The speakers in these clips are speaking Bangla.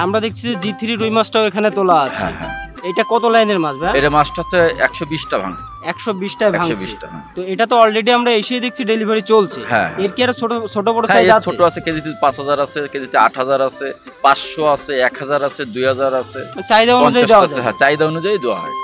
আমরা দেখছি যে জি3 রুই মাছটাও এখানে তোলা আছে। হ্যাঁ হ্যাঁ। এটা কত লাইনের মাছ ভাই? এটা মাছটা হচ্ছে 120টা ভাঙছে। 120টা ভাঙছে। 120টা ভাঙছে। তো এটা তো অলরেডি আমরা এসেই দেখছি ডেলিভারি চলছে। হ্যাঁ। এর কি আর ছোট বড় সাইজ আছে? ছোট আছে, কেজিতে 5000 আছে, কেজিতে 8000 আছে, 500 আছে, 1000 আছে, 2000 আছে। চাহিদা অনুযায়ী দেওয়া যায়। হ্যাঁ, চাহিদা অনুযায়ী দেওয়া হয়।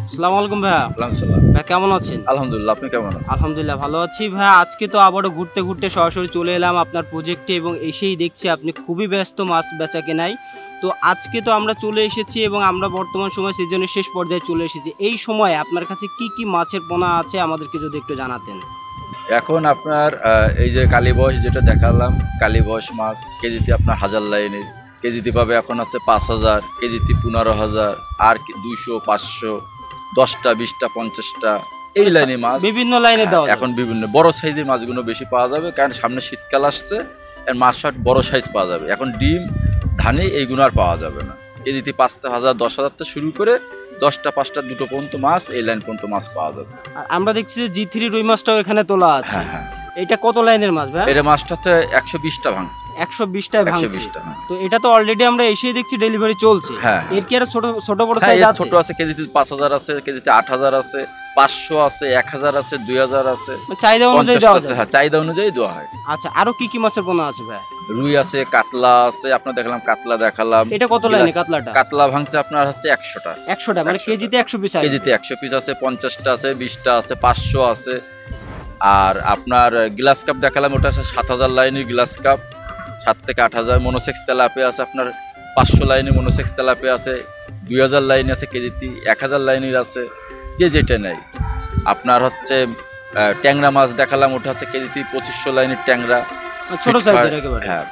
আসসালামু আলাইকুম ভাইয়া। ওয়ালাইকুম সালাম। ভাই কেমন আছেন? আলহামদুলিল্লাহ, আপনি কেমন আছেন? আলহামদুলিল্লাহ ভালো আছি ভাইয়া। আজকে তো আবারও ঘুরতে ঘুরতে সরাসরি চলে এলাম আপনার প্রজেক্টে এবং এসেই দেখছি আপনি খুবই ব্যস্ত মাছ বেচা কেনায়। তো আজকে তো আমরা চলে এসেছি এবং আমরা বর্তমান সময় সিজনের শেষ পর্যায়ে চলে এসেছি। এই সময় আপনার কাছে কি কি মাছের পোনা আছে আমাদেরকে যদি একটু জানাতেন। এখন আপনার এই যে কালীবয়স যেটা দেখালাম, কালীবয়স মাছ কেজিতে আপনার 1000 লাইনের, কেজিতে পাবে এখন হচ্ছে 5000, কেজিতে 15000, আর 200, 500, 10টা, 20টা, 50টা এই লাইনে মাছ বিভিন্ন লাইনে দেওয়া। এখন বিভিন্ন বড় সাইজের মাছগুলো বেশি পাওয়া যাবে, কারণ সামনে শীতকাল আসছে, এর মাছ শার্ট বড় সাইজ পাওয়া যাবে। এখন ডিম, ধানে এইগুলো আর পাওয়া যাবে না। কেজিতে 5000, 10000 থেকে শুরু করে 10টা, 5টা, 2টো পর্যন্ত মাছ, এই লাইন পর্যন্ত মাছ পাওয়া যাবে। আর আমরা দেখছি যে জি3 রুই মাছটাও এখানে তোলা আছে। হ্যাঁ হ্যাঁ। এটা কত লাইনের মাছ ভাই? এটা মাছটা হচ্ছে 120টা ভাঙছে। 120টা ভাঙছে। 120টা ভাঙছে। তো এটা তো অলরেডি আমরা এসেই দেখছি ডেলিভারি চলছে। হ্যাঁ। এর কি আর ছোট বড় সাইজ আছে? ছোট আছে, কেজিতে 5000 আছে, কেজিতে 8000 আছে, 500 আছে, 1000 আছে, 2000 আছে। চাহিদা অনুযায়ী দেওয়া যায়। হ্যাঁ, চাহিদা অনুযায়ী দেওয়া হয়। আচ্ছা, আরো কি কি মাছের পোনা আছে ভাই? রুই আছে, কাতলা আছে, আপনার দেখলাম কাতলা দেখালাম। এটা কত লাইনে কাতলাটা? কাতলা ভাঙছে আপনার হচ্ছে 100টা। 100টা মানে কেজিতে 100 পিস আছে। কেজিতে 100 পিস আছে, 50টা আছে, 20টা আছে, 500 আছে। আর আপনার গ্লাস কাপ দেখালাম, ওটা আছে 7000 লাইনের গ্লাস কাপ, 7 থেকে 8000। মনোসেক্স তেলাপিয়া আছে আপনার 500 লাইনের মনোসেক্স তেলাপিয়া আছে, 2000 লাইন আছে, কেজিতে 1000 লাইনের আছে, যে যেটা নেই। আপনার হচ্ছে ট্যাংরা মাছ দেখালাম, ওটা হচ্ছে কেজিতে 2500 লাইনের ট্যাংরা, ছোট সাইজের একেবারে। হ্যাঁ,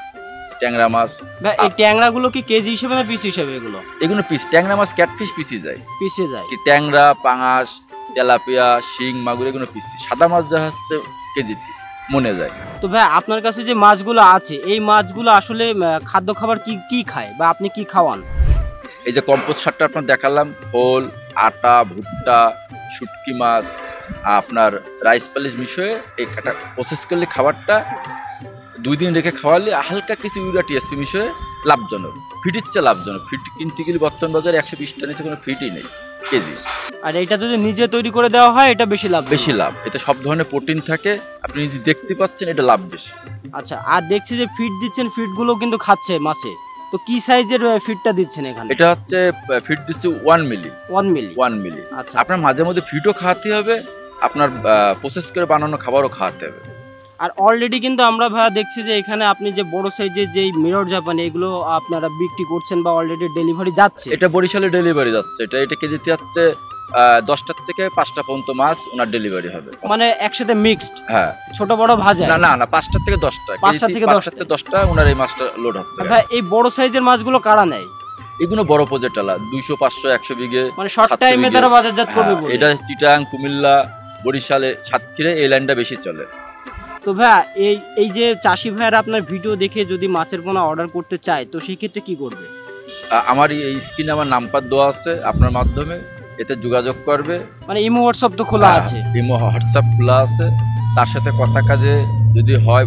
ট্যাংরা মাছ। এই ট্যাংরা গুলো কি কেজি হিসেবে না পিস হিসেবে? এগুলো পিস। ট্যাংরা মাছ ক্যাটফিশ পিসে যায়, পিসে যায়। কি ট্যাংরা, পাঙাশ, তেলাপিয়া, শিং, মাগুর এগুলো পিসি। সাদা মাছ যা হচ্ছে কেজিতে মনে যায়। তো ভাই আপনার কাছে যে মাছগুলো আছে, এই মাছগুলো আসলে খাদ্য খাবার কি কি খায় বা আপনি কি খাওয়ান? এই যে কম্পোস্ট সারটা আপনার দেখালাম, খোল, আটা, ভুট্টা, শুটকি মাছ, আপনার রাইস পালিশ মিশিয়ে এই প্রসেস করলে খাবারটা 2 দিন রেখে খাওয়ালে হালকা কিছু ইউরিয়া টিএসপি মিশিয়ে লাভজনক। ফিটের চেয়ে লাভজনক। ফিট কিনতে গেলে বর্তমান বাজারে 120টা নিচে কোনো ফিটই নেই কেজি। আর এটা যদি নিজে তৈরি করে দেওয়া হয় এটা বেশি লাভ। বেশি লাভ। এতে সব ধরনের প্রোটিন থাকে, আপনি নিজে দেখতে পাচ্ছেন, এটা লাভ বেশি। আচ্ছা, আর দেখছি যে ফিট দিচ্ছেন, ফিটগুলো কিন্তু খাচ্ছে মাছে। তো কি সাইজের ফিটটা দিচ্ছেন এখানে? এটা হচ্ছে ফিট দিচ্ছে 1 মিলি। 1 মিলি। আচ্ছা, আপনার মাঝে মধ্যে ফিটও খাওয়াতে হবে, আপনার প্রসেস করে বানানো খাবারও খাওয়াতে হবে। আর অলরেডি কিন্তু আমরা ভাইয়া দেখছি যে এখানে আপনি যে বড় সাইজের যে মিরর জাপানি এগুলো আপনারা বিক্রি করছেন বা অলরেডি ডেলিভারি যাচ্ছে। এটা বরিশালে ডেলিভারি যাচ্ছে। এটা কেজিতে যাচ্ছে 10টা থেকে 5টা পর্যন্ত মাছ ওনার ডেলিভারি হবে, মানে একসাথে মিক্সড। হ্যাঁ, ছোট বড় ভাজা? না 5টা থেকে 10টা। 5টা থেকে 10টা ওনার এই মাছটা লোড হচ্ছে। ভাই এই বড় সাইজের মাছগুলো কারা নেয়? এগুলো বড় প্রজেক্টলা 200, 500, 100 বিঘে, মানে শর্ট টাইমে তারা বাজারজাত করবে বলে। এটা চিটাং, কুমিল্লা, বরিশালে, সাতক্ষীরা এই লাইনটা বেশি চলে। তো ভাইয়া এই যে চাষি ভাইয়ারা আপনার ভিডিও দেখে যদি মাছের পোনা অর্ডার করতে চায়, তো সেই ক্ষেত্রে কি করবে? আমার এই স্ক্রিনে আমার নাম্বার দেওয়া আছে, আপনার মাধ্যমে এতে যোগাযোগ করবে। মানে ইমো হোয়াটসঅ্যাপ তো খোলা আছে? ইমো হোয়াটসঅ্যাপ খোলা আছে। তার সাথে কথা কাজে যদি হয়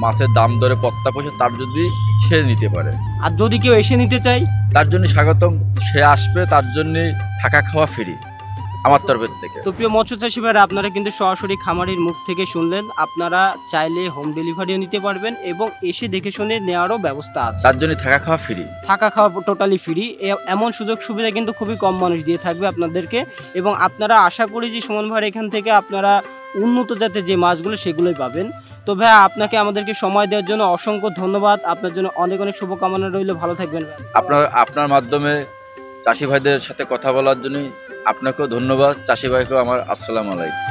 মাছের দাম দরে পত্তা পয়সা তার যদি সে নিতে পারে। আর যদি কেউ এসে নিতে চায় তার জন্য স্বাগতম, সে আসবে, তার জন্য থাকা খাওয়া ফ্রি আমার তরফের থেকে। তো প্রিয় মৎস্য চাষী ভাইরা, আপনারা কিন্তু সরাসরি খামারির মুখ থেকে শুনলেন। আপনারা চাইলে হোম ডেলিভারিও নিতে পারবেন এবং এসে দেখে শুনে নেওয়ারও ব্যবস্থা আছে। তার জন্য থাকা খাওয়া ফ্রি। থাকা খাওয়া টোটালি ফ্রি। এমন সুযোগ সুবিধা কিন্তু খুবই কম মানুষ দিয়ে থাকবে আপনাদেরকে। এবং আপনারা আশা করি যে সুমন ভাইয়ের এখান থেকে আপনারা উন্নত জাতের যে মাছগুলো সেগুলোই পাবেন। তো ভাইয়া আপনাকে আমাদেরকে সময় দেওয়ার জন্য অসংখ্য ধন্যবাদ। আপনার জন্য অনেক অনেক শুভকামনা রইল। ভালো থাকবেন। আপনার মাধ্যমে চাষি ভাইদের সাথে কথা বলার জন্য আপনাকেও ধন্যবাদ। চাষি ভাইকেও আমার আসসালামু আলাইকুম।